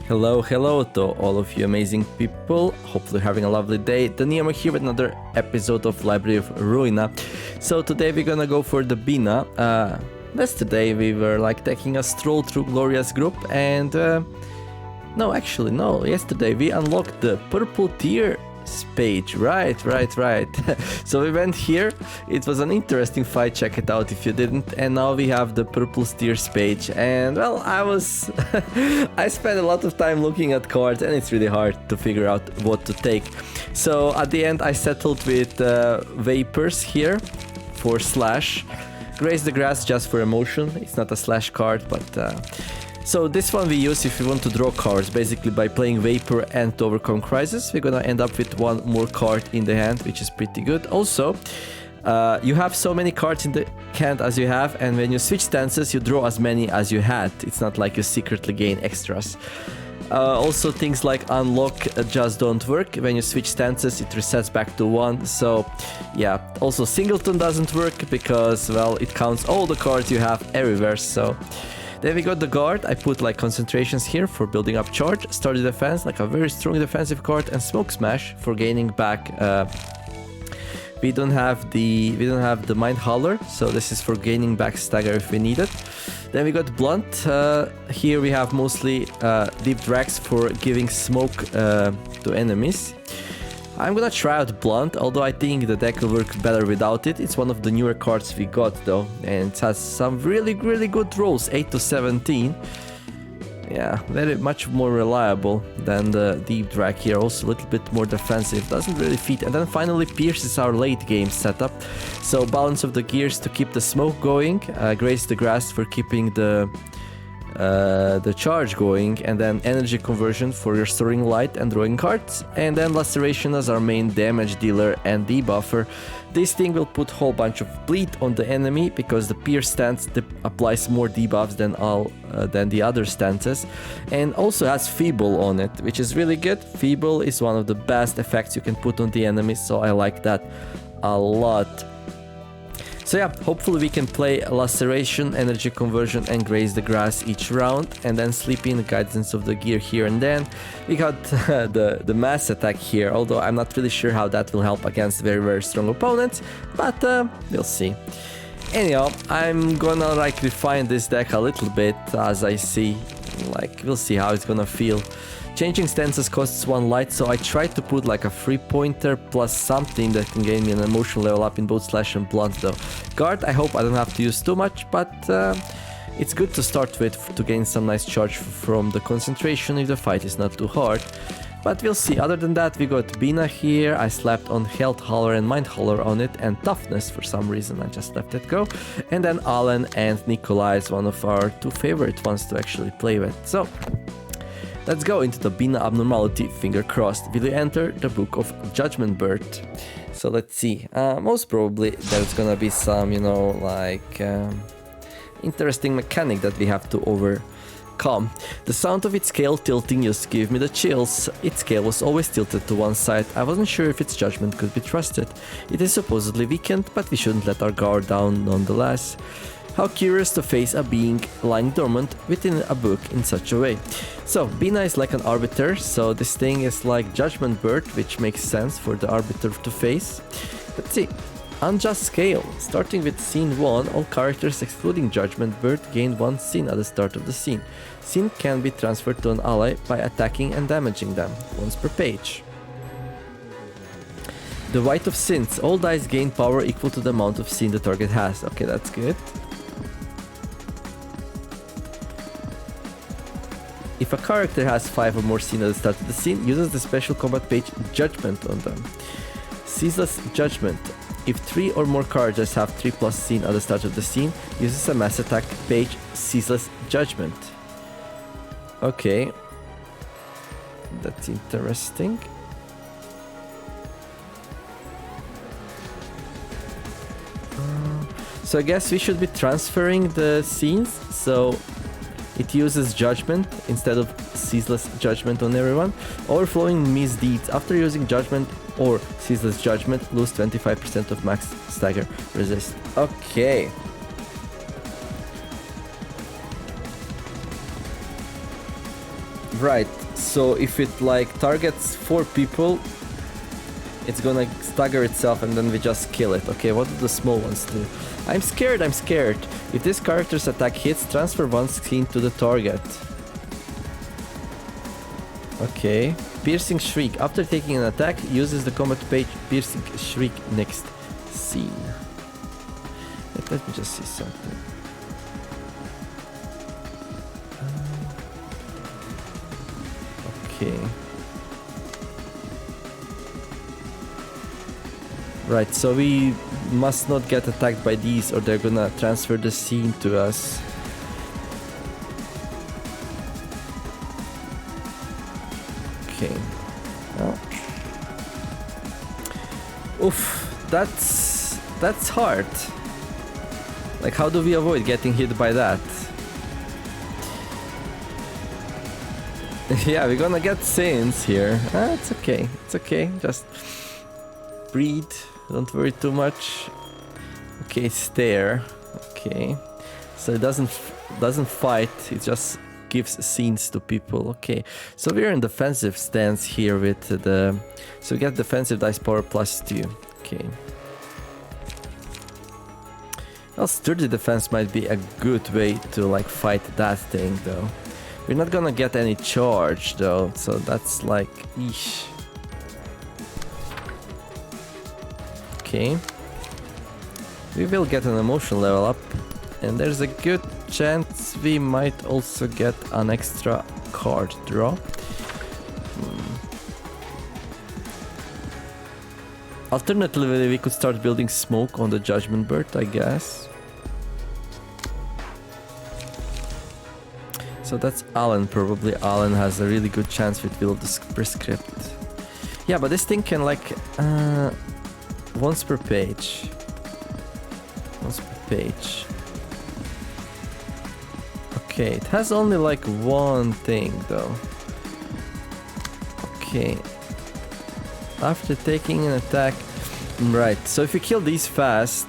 Hello to all of you amazing people. Hopefully having a lovely day. Daniel here with another episode of Library of Ruina. So today we're gonna go for the Binah. Yesterday we were like taking a stroll through Gloria's group and yesterday we unlocked the purple tier page. Right. So we went here. It was an interesting fight, check it out if you didn't. And now we have the purple steers page. And well, I spent a lot of time looking at cards and it's really hard to figure out what to take. So at the end I settled with Vapors here for slash. Graze the grass just for emotion. It's not a slash card, but so this one we use if we want to draw cards, basically by playing Vapor and to overcome crisis. We're gonna end up with one more card in the hand, which is pretty good. Also, you have so many cards in the hand as you have, and when you switch stances, you draw as many as you had. It's not like you secretly gain extras. Also, things like unlock just don't work. When you switch stances, it resets back to 1. So, yeah. Also, singleton doesn't work because, well, it counts all the cards you have everywhere. So. Then we got the guard. I put like concentrations here for building up charge, sturdy defense, like a very strong defensive card, and smoke smash for gaining back. We don't have the mind howler, so this is for gaining back stagger if we need it. Then we got blunt. Here we have mostly deep drags for giving smoke to enemies. I'm gonna try out blunt, although I think the deck will work better without it. It's one of the newer cards we got though, and it has some really good rolls, 8 to 17. Yeah, very much more reliable than the deep drag here. Also a little bit more defensive, doesn't really fit. And then finally Pierce is our late game setup. So balance of the gears to keep the smoke going, graze the grass for keeping the charge going, and then energy conversion for restoring light and drawing cards, and then laceration as our main damage dealer and debuffer. This thing will put a whole bunch of bleed on the enemy because the pierce stance applies more debuffs than the other stances, and also has feeble on it, which is really good. Feeble is one of the best effects you can put on the enemy, so I like that a lot. So yeah, hopefully we can play laceration, energy conversion, and graze the grass each round, and then sleep in the guidance of the gear here and then. We got the mass attack here, although I'm not really sure how that will help against very strong opponents, but we'll see. Anyhow, I'm gonna like refine this deck a little bit as I see, like we'll see how it's gonna feel. Changing stances costs 1 light, so I tried to put like a 3-pointer plus something that can gain me an emotional level up in both slash and blunt though. Guard, I hope I don't have to use too much, but it's good to start with to gain some nice charge from the concentration if the fight is not too hard. But we'll see. Other than that, we got Binah here. I slapped on health howler and mind howler on it, and toughness for some reason. I just let it go. And then Alan and Nikolai is one of our 2 favorite ones to actually play with. So let's go into the Binah Abnormality, finger crossed. Will you enter the book of Judgment Bird? So let's see. Most probably there's gonna be some, interesting mechanic that we have to overcome. The sound of its scale tilting used to give me the chills. Its scale was always tilted to one side. I wasn't sure if its judgment could be trusted. It is supposedly weakened, but we shouldn't let our guard down nonetheless. How curious to face a being lying dormant within a book in such a way. So, Binah is like an arbiter, so this thing is like Judgment Bird, which makes sense for the arbiter to face. Let's see. Unjust scale. Starting with scene 1, all characters excluding Judgment Bird gain 1 scene at the start of the scene. Scene can be transferred to an ally by attacking and damaging them, once per page. The White of Sins. All dice gain power equal to the amount of scene the target has. Okay, that's good. If a character has 5 or more scenes at the start of the scene, uses the special combat page Judgment on them. Ceaseless Judgment. If 3 or more characters have 3+ scene at the start of the scene, uses a mass attack page Ceaseless Judgment. Okay. That's interesting. So I guess we should be transferring the scenes, so it uses Judgment instead of Ceaseless Judgment on everyone. Overflowing misdeeds. After using Judgment or Ceaseless Judgment, lose 25% of max stagger resist. Okay. Right, so if it like targets 4 people, it's gonna stagger itself and then we just kill it. Okay, what do the small ones do? I'm scared, I'm scared. If this character's attack hits, transfer one scene to the target. Okay. Piercing Shriek. After taking an attack, uses the combat page Piercing Shriek next scene. Let me just see something. Okay. Right, so we must not get attacked by these or they're gonna transfer the scene to us. Okay. Oh. Oof, that's hard. Like, how do we avoid getting hit by that? Yeah, we're gonna get scenes here. It's okay, it's okay. Just breathe, don't worry too much. Okay, stare. Okay, so it doesn't fight. It just gives scenes to people. Okay, so we're in defensive stance here with the. So we get defensive dice power +2. Okay. Well, sturdy defense might be a good way to like fight that thing, though. We're not gonna get any charge though, so that's like, eesh. Okay. We will get an emotion level up, and there's a good chance we might also get an extra card draw. Alternatively, we could start building smoke on the Judgment Bird, I guess. So that's Alan, probably. Alan has a really good chance with Will of the Prescript. Yeah, but this thing can like... once per page. Once per page. Okay, it has only like one thing though. Okay. After taking an attack... Right, so if we kill these fast,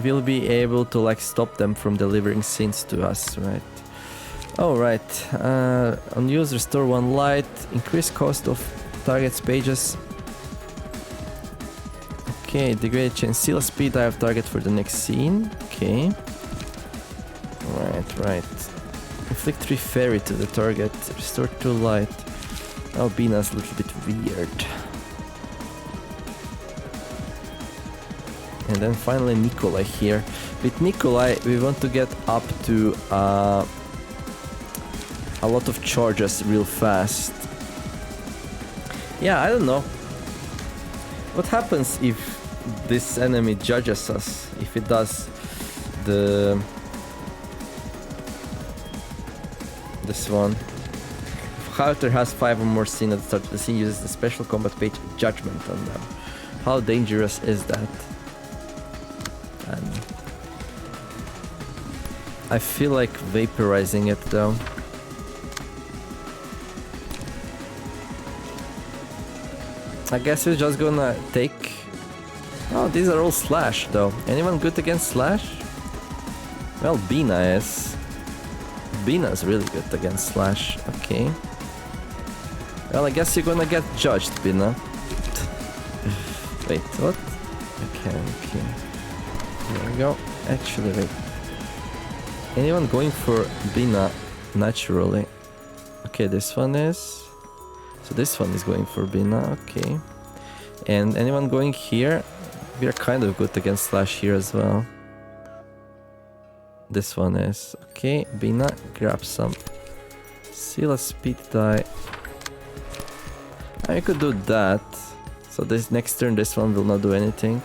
we'll be able to like stop them from delivering scenes to us, right? Oh, right. On use, restore 1 light, increase cost of target's pages. Okay, degrade chain, seal speed, I have target for the next scene. Okay. Right. Inflict 3 fairy to the target, restore 2 light. Oh, Binah's a little bit weird. And then finally Nikolai here. With Nikolai, we want to get up to a lot of charges real fast. Yeah, I don't know. What happens if this enemy judges us? If it does this one. If character has 5 or more scenes at the start of the scene, uses the special combat page Judgment on them. How dangerous is that? I feel like vaporizing it though. I guess we're just gonna take... Oh, these are all slash though. Anyone good against slash? Well, Binah is. Binah's really good against slash. Okay. Well, I guess you're gonna get judged, Binah. Wait, what? Okay. Here we go. Actually, wait. Anyone going for Binah naturally? Okay, this one is... So this one is going for Binah, okay. And anyone going here? We are kind of good against slash here as well. This one is. Okay, Binah, grab some. Seal a speed die. I could do that. So this next turn, this one will not do anything.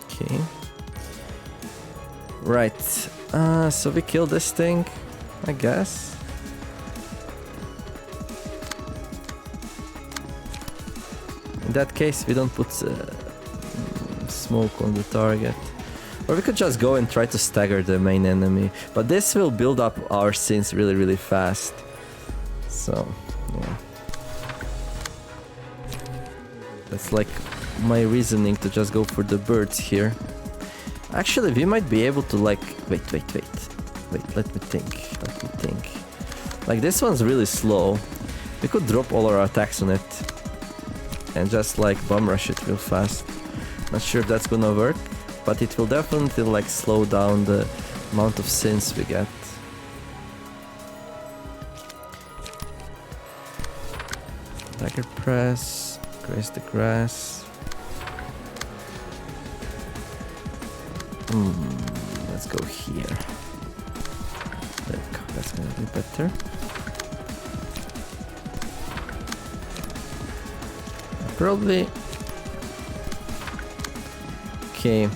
Okay. Right. So we kill this thing, I guess. In that case, we don't put smoke on the target. Or we could just go and try to stagger the main enemy. But this will build up our scenes really, really fast. So, yeah. That's like my reasoning to just go for the birds here. Actually, we might be able to like... Wait, let me think. Like, this one's really slow. We could drop all our attacks on it. And just like bomb rush it real fast. Not sure if that's gonna work. But it will definitely like slow down the amount of sins we get. Dagger press. Graze the grass. Let's go here. There we go. That's gonna be better. Probably. Okay.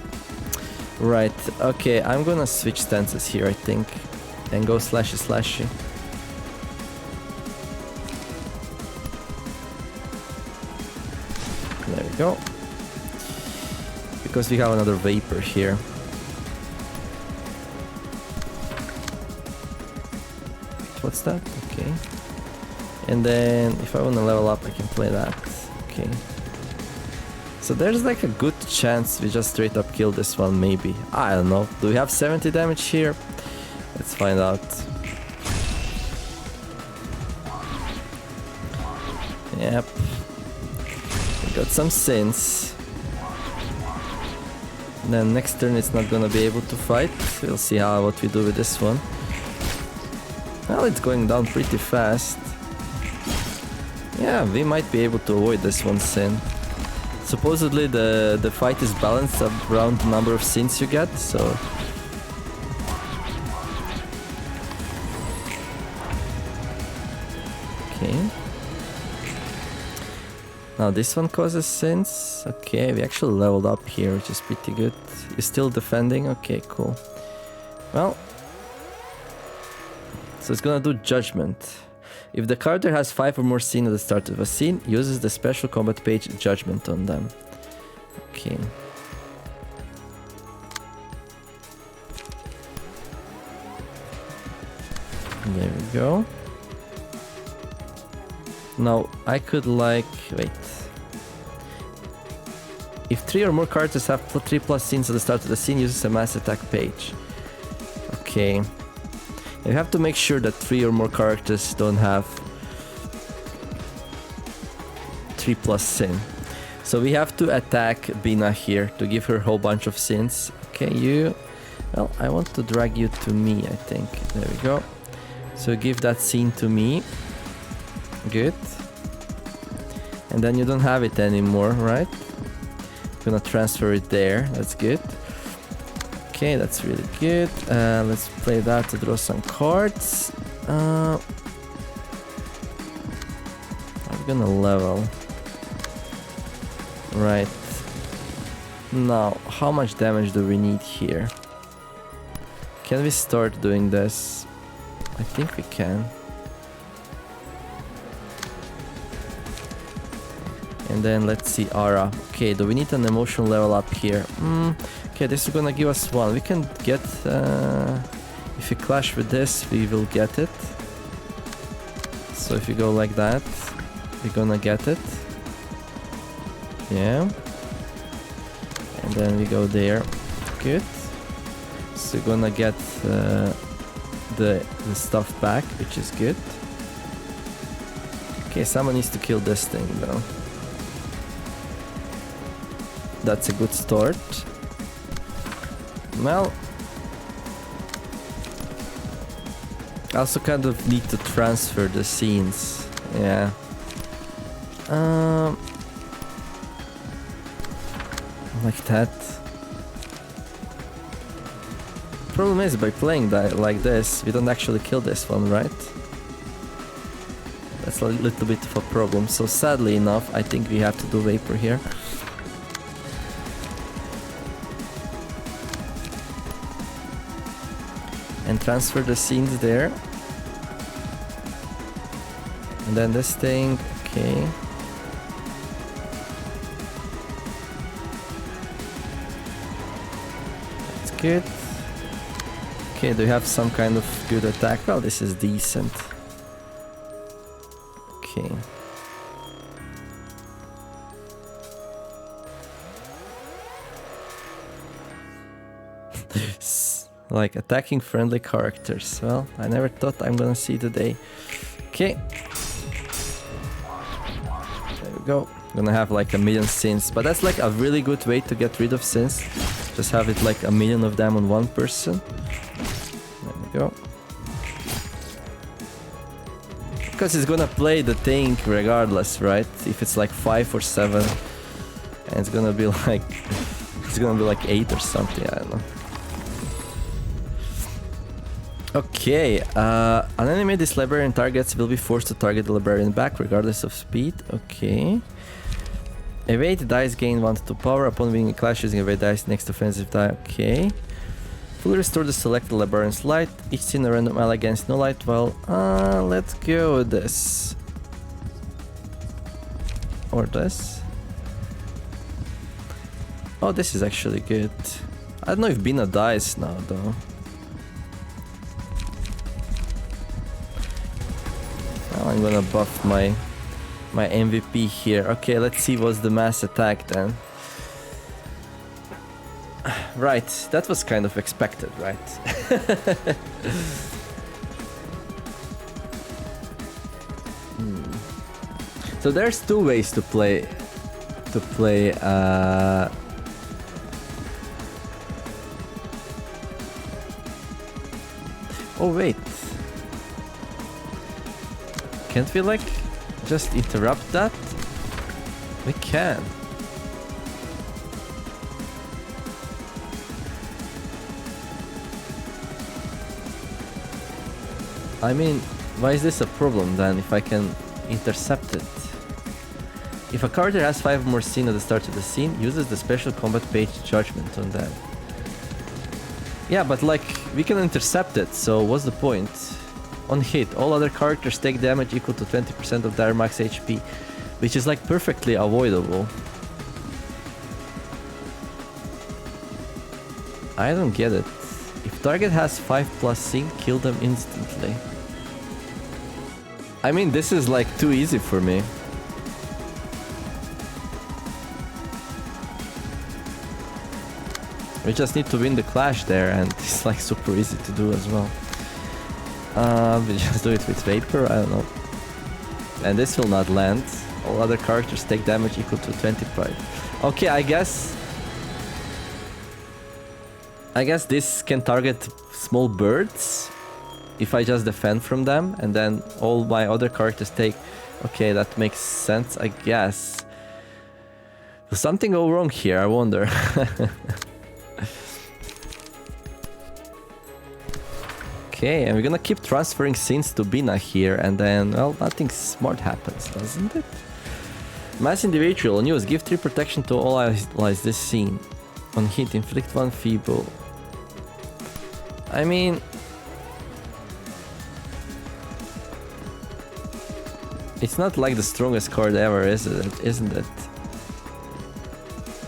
Right. Okay, I'm gonna switch stances here, I think. And go slashy. There we go. Because we have another vapor here. What's that? Okay. And then if I want to level up, I can play that. Okay. So there's like a good chance we just straight up kill this one, maybe. I don't know. Do we have 70 damage here? Let's find out. Yep. We got some sins. Then next turn it's not gonna be able to fight. We'll see what we do with this one. Well, it's going down pretty fast. Yeah, we might be able to avoid this one sin. Supposedly the fight is balanced around the number of sins you get, so... Okay. Now this one causes sins. Okay, we actually leveled up here, which is pretty good. You're still defending? Okay, cool. Well... So it's gonna do judgment. If the character has 5 or more scenes at the start of a scene, uses the special combat page judgment on them. Okay. There we go. Now I could like... wait. If 3 or more characters have 3+ scenes at the start of the scene, uses a mass attack page. Okay. You have to make sure that 3 or more characters don't have 3+ sin. So we have to attack Binah here to give her a whole bunch of sins. Okay, you... Well, I want to drag you to me, I think. There we go. So give that scene to me. Good. And then you don't have it anymore, right? I'm gonna transfer it there. That's good. Okay, that's really good. Let's play that to draw some cards. I'm gonna level. Right. Now, how much damage do we need here? Can we start doing this? I think we can. And then let's see Aura. Okay, do we need an emotional level up here? Okay, this is gonna give us 1. We can get... if we clash with this, we will get it. So if we go like that, we're gonna get it. Yeah. And then we go there. Good. So we're gonna get the stuff back, which is good. Okay, someone needs to kill this thing though. That's a good start. Well, I also kind of need to transfer the scenes. Yeah. Like that. Problem is, by playing that like this, we don't actually kill this one, right? That's a little bit of a problem. So sadly enough, I think we have to do Vapor here. And transfer the scenes there. And then this thing, okay. That's good. Okay, do you have some kind of good attack? Well, this is decent. Okay. Like attacking friendly characters. Well, I never thought I'm gonna see the day. Okay. There we go. Gonna have like a million sins, but that's like a really good way to get rid of sins. Just have it like a million of them on one person. There we go. Because it's gonna play the thing regardless, right? If it's like 5 or 7, and it's gonna be like it's gonna be like 8 or something. I don't know. Okay, an enemy this librarian targets will be forced to target the librarian back regardless of speed. Okay. Evade dice gain 1 to 2 power upon winning a clash using evade dice next offensive die. Okay. Fully restore the selected librarian's light. Each scene a random ally against no light. Well, let's go with this. Or this. Oh, this is actually good. I don't know if Binah dies now though. Well, I'm gonna buff my MVP here. Okay, let's see what's the mass attack then. Right, that was kind of expected, right? So there's 2 ways to play. Oh wait. Can't we like just interrupt that? We can. I mean, why is this a problem then if I can intercept it? If a character has 5 more scenes at the start of the scene, uses the special combat page judgment on them. Yeah, but like, we can intercept it, so what's the point? On hit, all other characters take damage equal to 20% of their max HP, which is like perfectly avoidable. I don't get it. If target has 5+ sync, kill them instantly. I mean, this is like too easy for me. We just need to win the clash there, and it's like super easy to do as well. We just do it with Vapor, I don't know. And this will not land. All other characters take damage equal to 25. Okay, I guess this can target small birds if I just defend from them, and then all my other characters take... Okay, that makes sense, I guess. Will something go wrong here? I wonder. Okay, and we're gonna keep transferring scenes to Binah here, and then, well, nothing smart happens, doesn't it? Mass individual news: give 3 protection to all allies this scene. On hit, inflict 1 feeble. I mean, it's not like the strongest card ever, is it? Isn't it?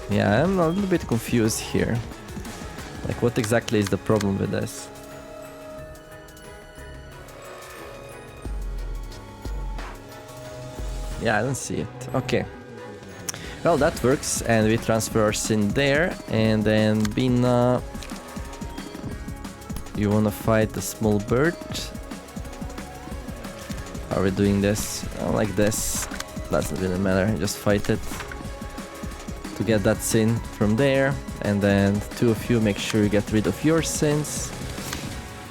Yeah, I'm a little bit confused here. Like, what exactly is the problem with this? Yeah, I don't see it. Okay. Well, that works, and we transfer our sin there, and then Binah, you wanna fight the small bird? How are we doing this? Like this. Doesn't really matter, just fight it to get that sin from there, and then 2 of you make sure you get rid of your sins.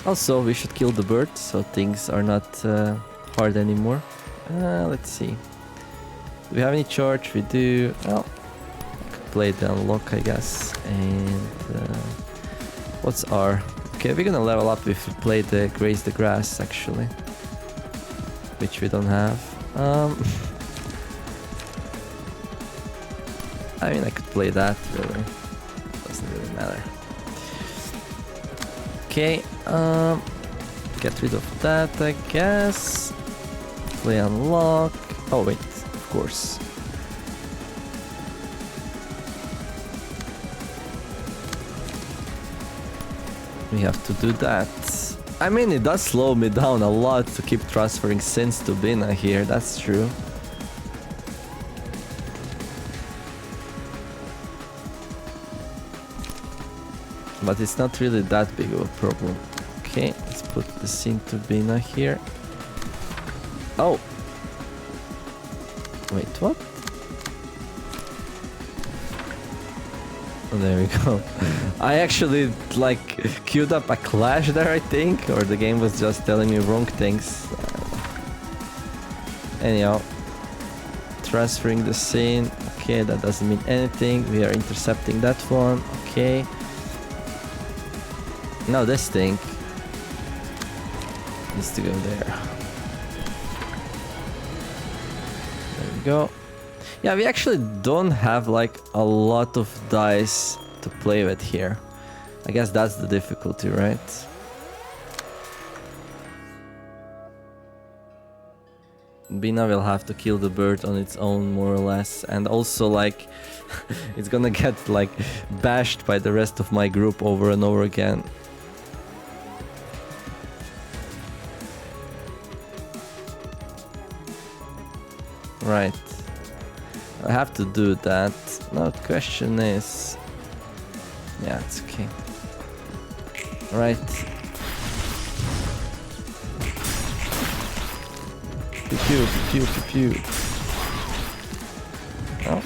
Also, we should kill the bird, so things are not hard anymore. Let's see. Do we have any charge? We do. Well, I could play the unlock, I guess. And what's R? Okay, we're gonna level up if we play the graze the grass, actually, which we don't have. I mean, I could play that, really. Doesn't really matter. Okay, get rid of that, I guess. Play unlock. Oh wait, of course. We have to do that. I mean, it does slow me down a lot to keep transferring sins to Binah here, that's true. But it's not really that big of a problem. Okay, let's put the scene to Binah here. Oh! Wait, what? Oh, there we go. I actually, like, queued up a clash there, I think. Or the game was just telling me wrong things. Anyhow. Transferring the scene. Okay, that doesn't mean anything. We are intercepting that one. Okay. Now this thing needs to go there. There we go. Yeah, we actually don't have like a lot of dice to play with here. I guess that's the difficulty, right? Binah will have to kill the bird on its own, more or less, and also like it's gonna get like bashed by the rest of my group over and over again. Right. I have to do that. Now the question is... Yeah, it's okay. Right. Pew pew pew pew pew. Oh.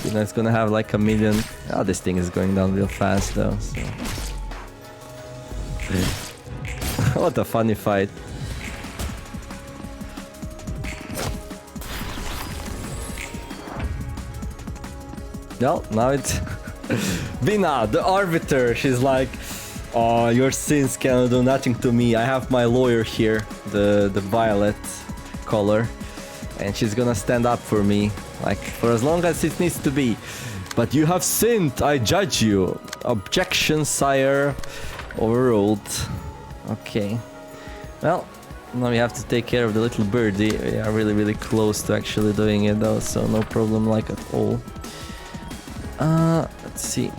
You know, it's gonna have like a million... Oh, this thing is going down real fast though, so... What a funny fight. Well, now it's Binah, the arbiter. She's like, oh, your sins cannot do nothing to me. I have my lawyer here, the violet color, and she's gonna stand up for me, like for as long as it needs to be. But you have sinned. I judge you. Objection, sire. Overruled. Okay. Well, now we have to take care of the little birdie. We are really close to actually doing it though, so no problem like at all. Let's see.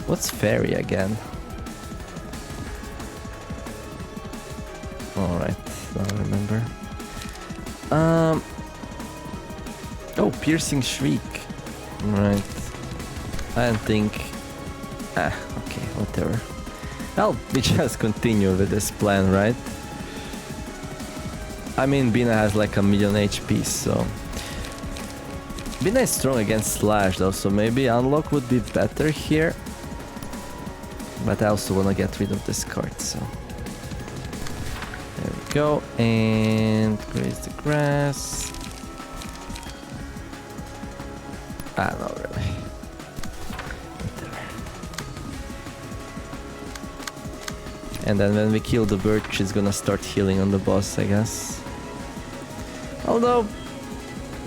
What's fairy again? Alright, now I remember. Oh, piercing shriek. Right. I don't think... okay, whatever. Well, we just continue with this plan, right? I mean, Binah has like a million HP, so... Binah is strong against slash though, so maybe unlock would be better here. But I also want to get rid of this card, so... There we go, and graze the grass. Not really. Whatever. And then when we kill the bird, she's gonna start healing on the boss, I guess. Although...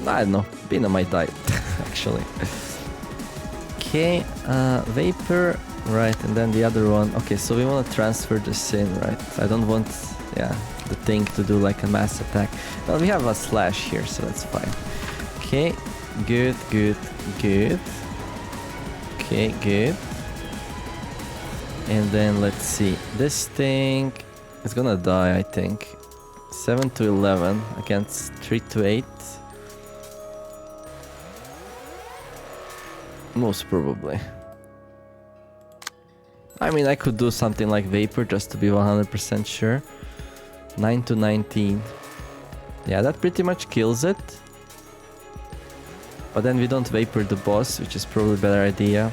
I don't know, Binah might die, actually. Okay, vapor, right, and then the other one. Okay, so we want to transfer the sin, right? I don't want, yeah, the thing to do like a mass attack. Well, we have a slash here, so that's fine. Okay, good. Okay, good. And then let's see, this thing is gonna die, I think. 7 to 11 against 3 to 8. Most probably. I mean, I could do something like vapor just to be 100% sure. 9 to 19. Yeah, that pretty much kills it. But then we don't vapor the boss, which is probably a better idea.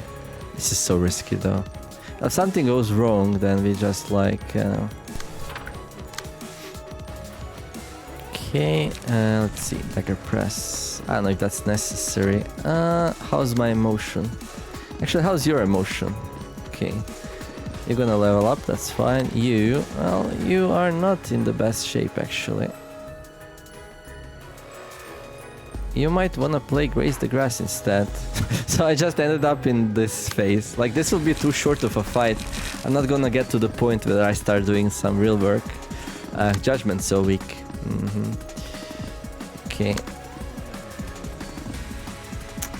This is so risky though. If something goes wrong, then we just like... Okay, let's see, dagger press. I don't know if that's necessary. How's my emotion? Actually, how's your emotion? Okay, you're gonna level up, that's fine. You, well, you are not in the best shape actually. You might wanna play Graze the Grass instead. So I just ended up in this phase. Like, this will be too short of a fight. I'm not gonna get to the point where I start doing some real work. Judgment's so weak. Okay.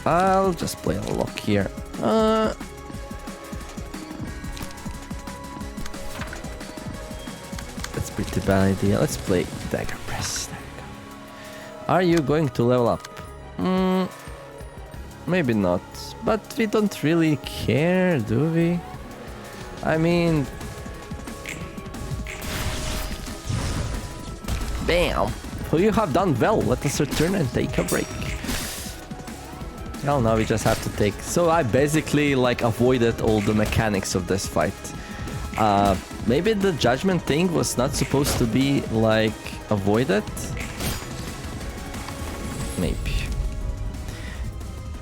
I'll just play a lock here. That's a pretty bad idea. Let's play dagger press. There we go. Are you going to level up? Maybe not. But we don't really care, do we? I mean... Bam! Well, you have done well. Let us return and take a break. Well, now we just have to take... So I basically, like, avoided all the mechanics of this fight. Maybe the judgment thing was not supposed to be, like, avoided? Maybe.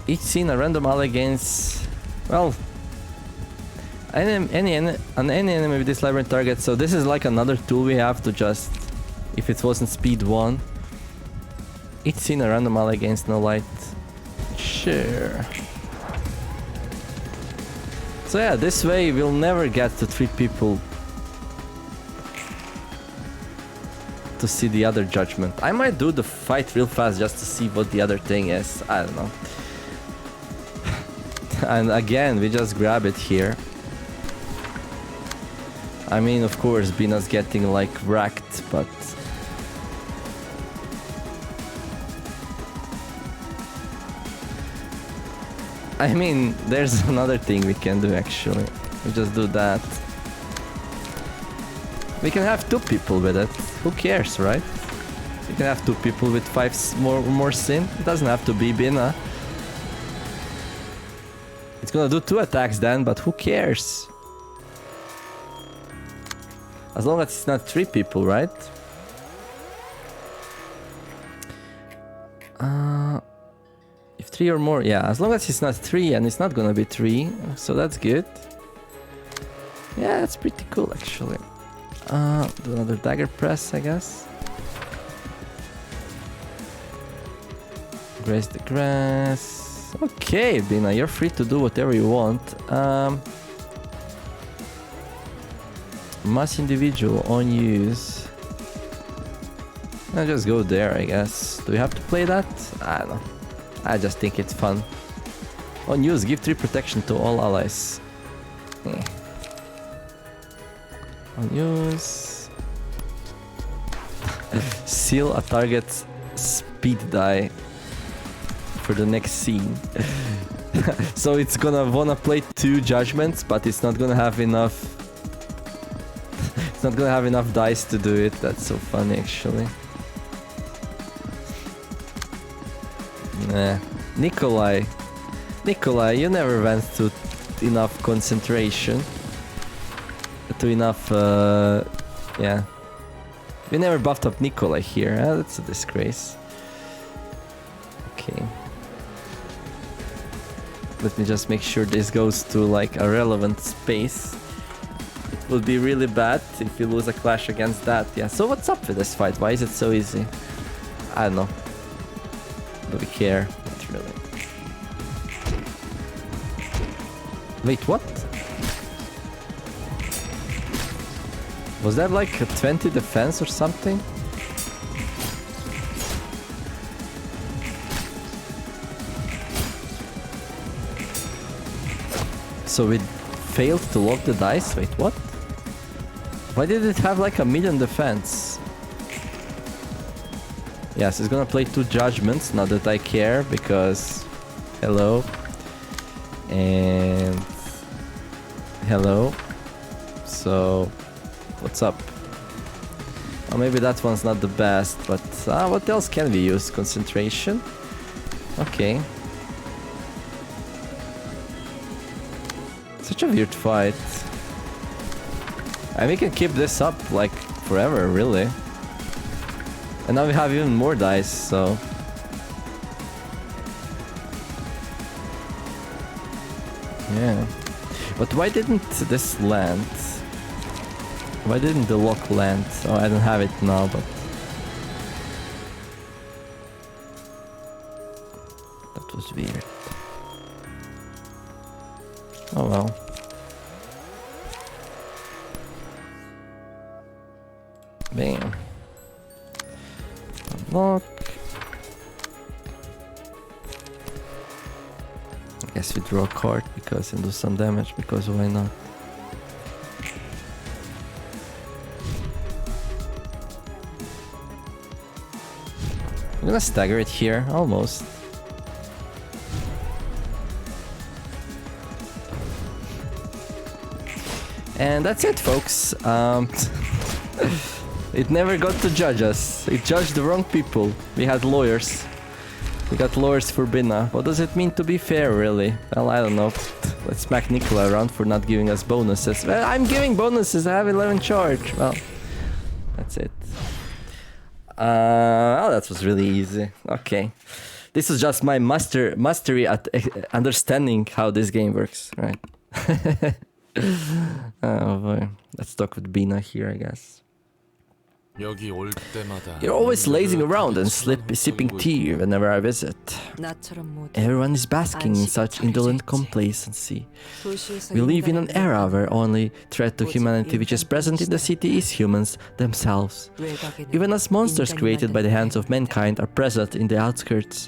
Each scene a random ally against... Well... Any enemy with this librarian target. So this is like another tool we have to just... If it wasn't speed 1. Each scene a random ally against no light. Sure. So yeah, this way we'll never get to 3 people to see the other judgment. I might do the fight real fast just to see what the other thing is. I don't know. And again, we just grab it here. I mean, of course, Binah's getting like wrecked, but... I mean, there's another thing we can do actually. We just do that. We can have 2 people with it. Who cares, right? We can have 2 people with 5 more sin. It doesn't have to be Binah. It's gonna do 2 attacks then, but who cares? As long as it's not 3 people, right? If 3 or more, yeah, as long as it's not 3, and it's not gonna be 3, so that's good. Yeah, that's pretty cool actually. Do another dagger press, I guess. Graze the grass. Okay, Binah, you're free to do whatever you want. Mass individual on use. I'll just go there, I guess. Do we have to play that? I don't know. I just think it's fun. On use, give 3 protection to all allies. On use. Seal a target's speed die for the next scene. So it's gonna wanna play 2 judgments, but it's not gonna have enough. It's not gonna have enough dice to do it. That's so funny, actually. Nah. Nikolai, you never went to enough concentration. To enough, yeah. You never buffed up Nikolai here, huh? That's a disgrace. Okay. Let me just make sure this goes to like a relevant space. It would be really bad if you lose a clash against that. Yeah, so what's up with this fight? Why is it so easy? I don't know. Do we care? Not really. Wait, what? Was that like a 20 defense or something? So we failed to lock the dice? Wait, what? Why did it have like a million defense? Yes, it's gonna play 2 judgments, not that I care, because... Hello. And... Hello. So... What's up? Oh, maybe that one's not the best, but... what else can we use? Concentration? Okay. Such a weird fight. And we can keep this up, like, forever, really. And now we have even more dice, so... Yeah. But why didn't this land? Why didn't the lock land? Oh, I don't have it now, but... That was weird. Oh well. Bam. Unlock. I guess we draw a card because and do some damage, because why not? I'm gonna stagger it here, almost. And that's it, folks. It never got to judge us. It judged the wrong people. We had lawyers. We got lawyers for Binah. What does it mean to be fair, really? Well, I don't know. Let's smack Nicola around for not giving us bonuses. Well, I'm giving bonuses. I have 11 charge. Well, that's it. Oh, that was really easy. Okay. This is just my mastery at understanding how this game works, right? Oh boy. Let's talk with Binah here, I guess. You're always lazing around and sipping tea whenever I visit. Everyone is basking in such indolent complacency. We live in an era where only threat to humanity which is present in the city is humans themselves. Even as monsters created by the hands of mankind are present in the outskirts.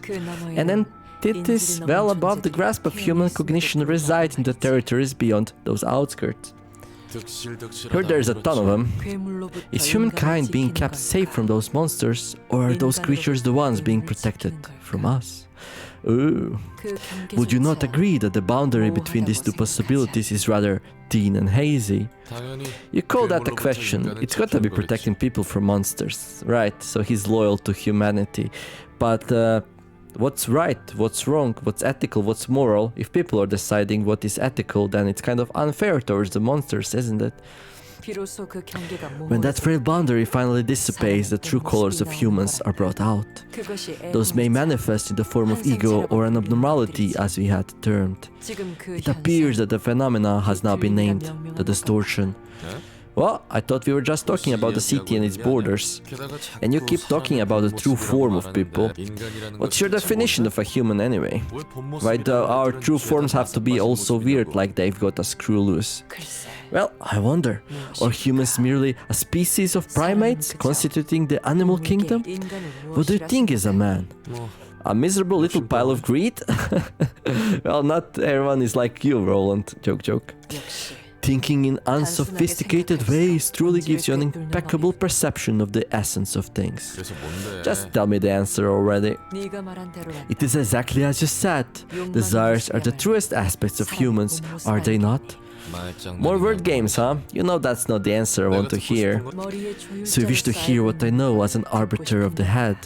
And entities well above the grasp of human cognition reside in the territories beyond those outskirts. Here there's a ton of them. Is humankind being kept safe from those monsters, or are those creatures the ones being protected from us? Ooh. Would you not agree that the boundary between these two possibilities is rather thin and hazy? You call that a question. It's got to be protecting people from monsters, right? So he's loyal to humanity. But what's right, what's wrong, what's ethical, what's moral? If people are deciding what is ethical, then it's kind of unfair towards the monsters, isn't it? When that frail boundary finally dissipates, the true colors of humans are brought out. Those may manifest in the form of ego or an abnormality, as we had termed. It appears that the phenomena has now been named the distortion. Well, I thought we were just talking about the city and its borders. And you keep talking about the true form of people. What's your definition of a human anyway? Why do our true forms have to be all so weird, like they've got a screw loose? Well, I wonder, are humans merely a species of primates constituting the animal kingdom? What do you think is a man? A miserable little pile of greed? Well, not everyone is like you, Roland. Joke, joke. Thinking in unsophisticated ways truly gives you an impeccable perception of the essence of things. Just tell me the answer already. It is exactly as you said. Desires are the truest aspects of humans, are they not? More word games, huh? You know that's not the answer I want to hear. So you wish to hear what I know as an arbiter of the head.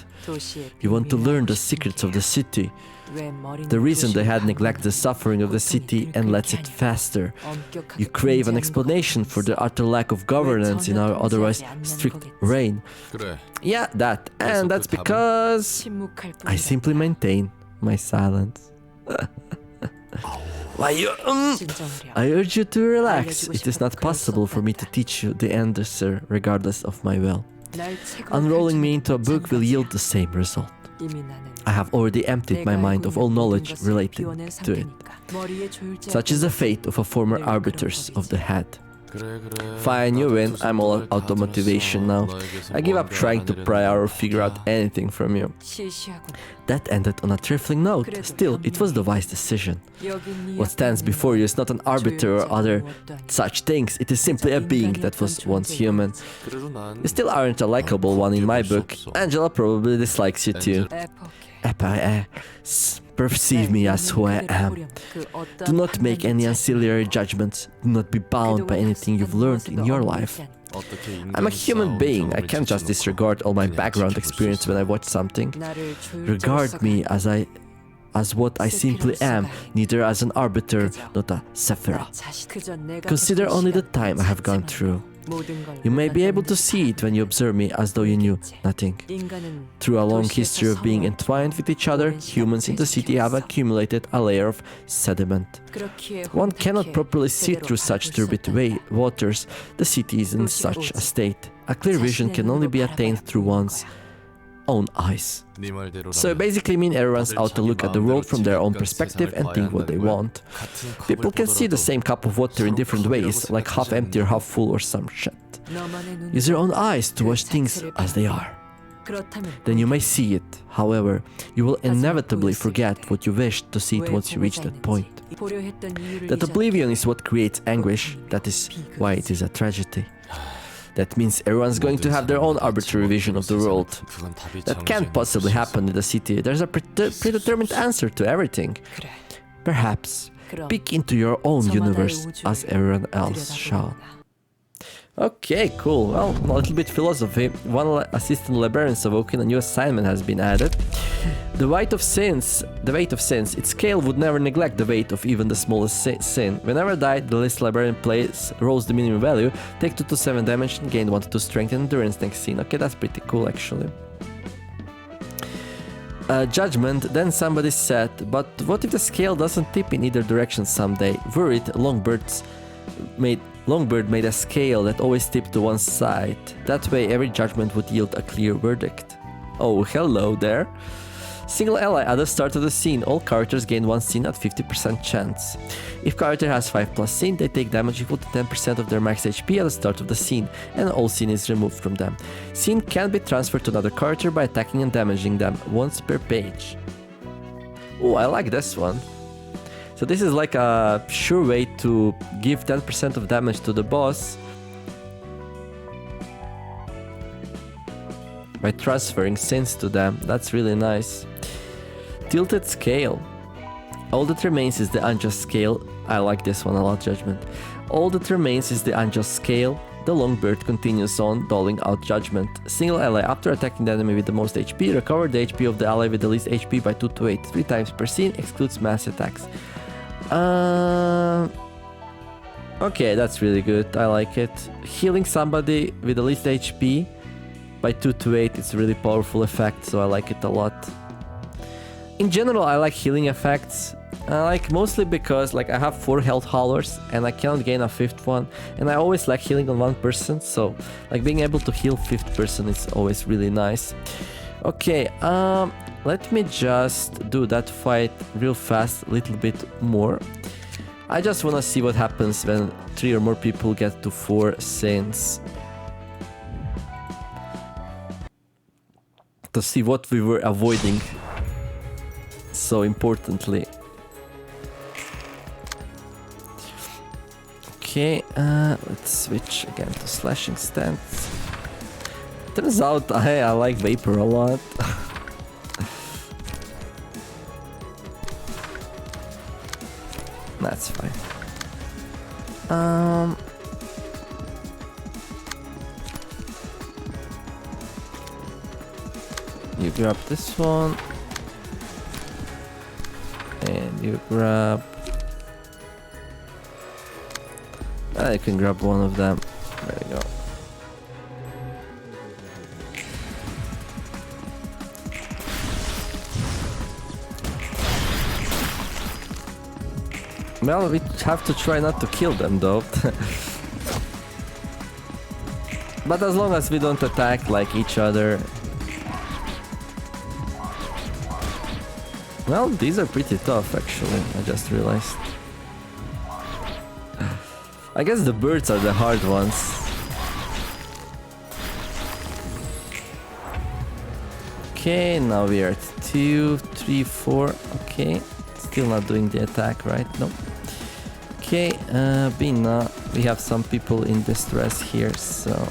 You want to learn the secrets of the city. The reason the head neglects the suffering of the city and lets it fester. You crave an explanation for the utter lack of governance in our otherwise strict reign. Yeah, that. And that's because I simply maintain my silence. I urge you to relax. It is not possible for me to teach you the answer regardless of my will. Unrolling me into a book will yield the same result. I have already emptied my mind of all knowledge related to it. Such is the fate of a former arbiters of the head. Fine, you win. I'm all out of motivation now. I give up trying to pry or figure out anything from you. That ended on a trifling note. Still, it was the wise decision. What stands before you is not an arbiter or other such things. It is simply a being that was once human. You still aren't a likable one in my book. Angela probably dislikes you too. Perceive me as who I am. Do not make any ancillary judgments. Do not be bound by anything you've learned in your life. I'm a human being. I can't just disregard all my background experience when I watch something. Regard me as what I simply am, neither as an arbiter, not a sephira. Consider only the time I have gone through. You may be able to see it when you observe me as though you knew nothing. Through a long history of being entwined with each other, humans in the city have accumulated a layer of sediment. One cannot properly see through such turbid waters. The city is in such a state. A clear vision can only be attained through one's own eyes. So basically mean everyone's out to look at the world from their own perspective and think what they want. People can see the same cup of water in different ways, like half empty or half full or some shit. Use your own eyes to watch things as they are. Then you may see it. However, you will inevitably forget what you wished to see it once you reach that point. That oblivion is what creates anguish. That is why it is a tragedy. That means everyone's going to have their own arbitrary vision of the world. That can't possibly happen in the city. There's a predetermined answer to everything. Perhaps. Peek into your own universe as everyone else shall. Okay, cool. Well, a little bit philosophy. One assistant librarians awoken, a new assignment has been added. The weight of sins. Its scale would never neglect the weight of even the smallest sin. Whenever died, the least librarian plays rolls the minimum value, take 2 to 7 damage, and gain 1 to 2 strength and endurance next scene. Okay, that's pretty cool actually. Judgment, then somebody said, but what if the scale doesn't tip in either direction someday? Worried, Longbird made a scale that always tipped to one side. That way every judgment would yield a clear verdict. Oh, hello there. Single ally at the start of the scene. All characters gain 1 sin at 50% chance. If character has 5+ sin, they take damage equal to 10% of their max HP at the start of the scene, and all sin is removed from them. Sin can be transferred to another character by attacking and damaging them once per page. Oh, I like this one. So this is like a sure way to give 10% of damage to the boss by transferring sins to them. That's really nice. Tilted scale. All that remains is the unjust scale. I like this one a lot, Judgment. All that remains is the unjust scale. The Longbird continues on, doling out Judgment. Single ally, after attacking the enemy with the most HP, recover the HP of the ally with the least HP by 2 to 8. 3 times per scene, excludes mass attacks. Okay, that's really good. I like it. Healing somebody with the least HP by 2 to 8, it's a really powerful effect, so I like it a lot. In general, I like healing effects. Like mostly because like I have 4 health haulers and I cannot gain a 5th one, and I always like healing on one person, so like being able to heal 5th person is always really nice. Okay, let me just do that fight real fast, a little bit more. I just wanna see what happens when 3 or more people get to 4 sins. To see what we were avoiding so importantly. Okay, let's switch again to slashing stance. Turns out I like Vapor a lot. That's fine. You grab this one. And you grab... I can grab one of them. There we go. Well, we have to try not to kill them though. But as long as we don't attack like each other. Well, these are pretty tough actually, I just realized. I guess the birds are the hard ones. Okay, now we are at 2, 3, 4. Okay, still not doing the attack, right? No. Okay, Binah, we have some people in distress here, so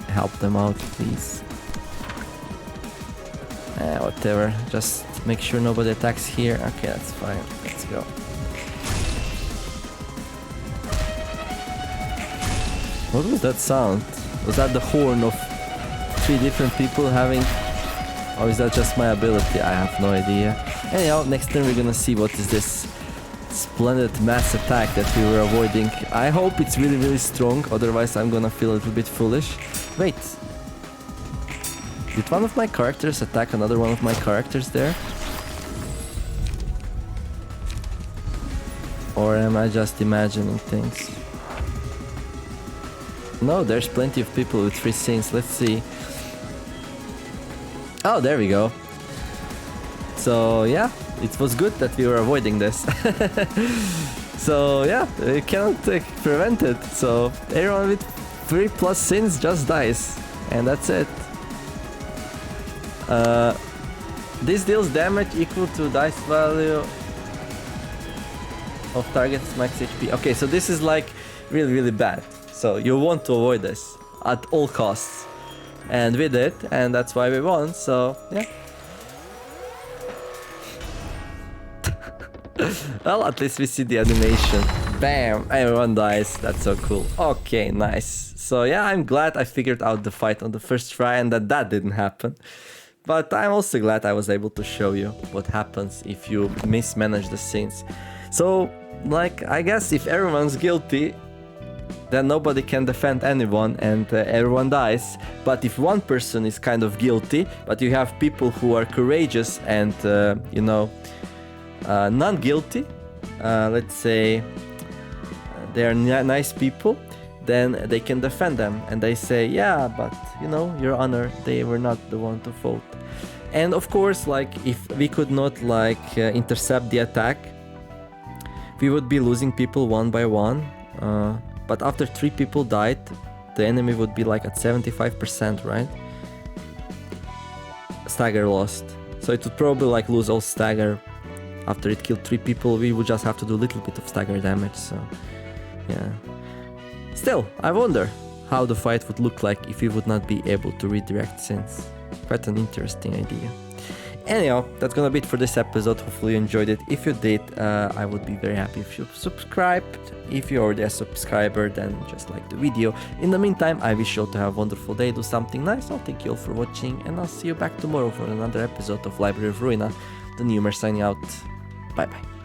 help them out, please. Whatever, just make sure nobody attacks here. Okay, that's fine. Let's go. What was that sound? Was that the horn of 3 different people having... Or is that just my ability? I have no idea. Anyhow, next turn we're gonna see what is this splendid mass attack that we were avoiding. I hope it's really, really strong, otherwise I'm gonna feel a little bit foolish. Wait. Did one of my characters attack another one of my characters there? Or am I just imagining things? No, there's plenty of people with 3 sins. Let's see. Oh, there we go. So yeah, it was good that we were avoiding this. So yeah, we cannot prevent it. So everyone with 3+ sins just dies. And that's it. This deals damage equal to dice value of target's max HP. Okay, so this is like really, really bad. So you want to avoid this at all costs. And we did, and that's why we won, so yeah. Well, at least we see the animation. Bam! Everyone dies. That's so cool. Okay, nice. So yeah, I'm glad I figured out the fight on the first try and that didn't happen. But I'm also glad I was able to show you what happens if you mismanage the scenes. So, like, I guess if everyone's guilty, then nobody can defend anyone and everyone dies. But if one person is kind of guilty, but you have people who are courageous and, you know, non-guilty, let's say they are nice people, then they can defend them and they say, yeah, but you know, Your Honor, they were not the one to vote. And of course, like, if we could not like intercept the attack, we would be losing people one by one. But after 3 people died, the enemy would be like at 75%, right? Stagger lost. So it would probably like lose all stagger. After it killed 3 people, we would just have to do a little bit of stagger damage, so yeah. Still, I wonder how the fight would look like if we would not be able to redirect scenes. Quite an interesting idea. Anyhow, that's gonna be it for this episode. Hopefully you enjoyed it. If you did, I would be very happy if you subscribed. If you're already a subscriber, then just like the video. In the meantime, I wish you all to have a wonderful day, do something nice. I'll thank you all for watching, and I'll see you back tomorrow for another episode of Library of Ruina. The Numer signing out. Bye bye.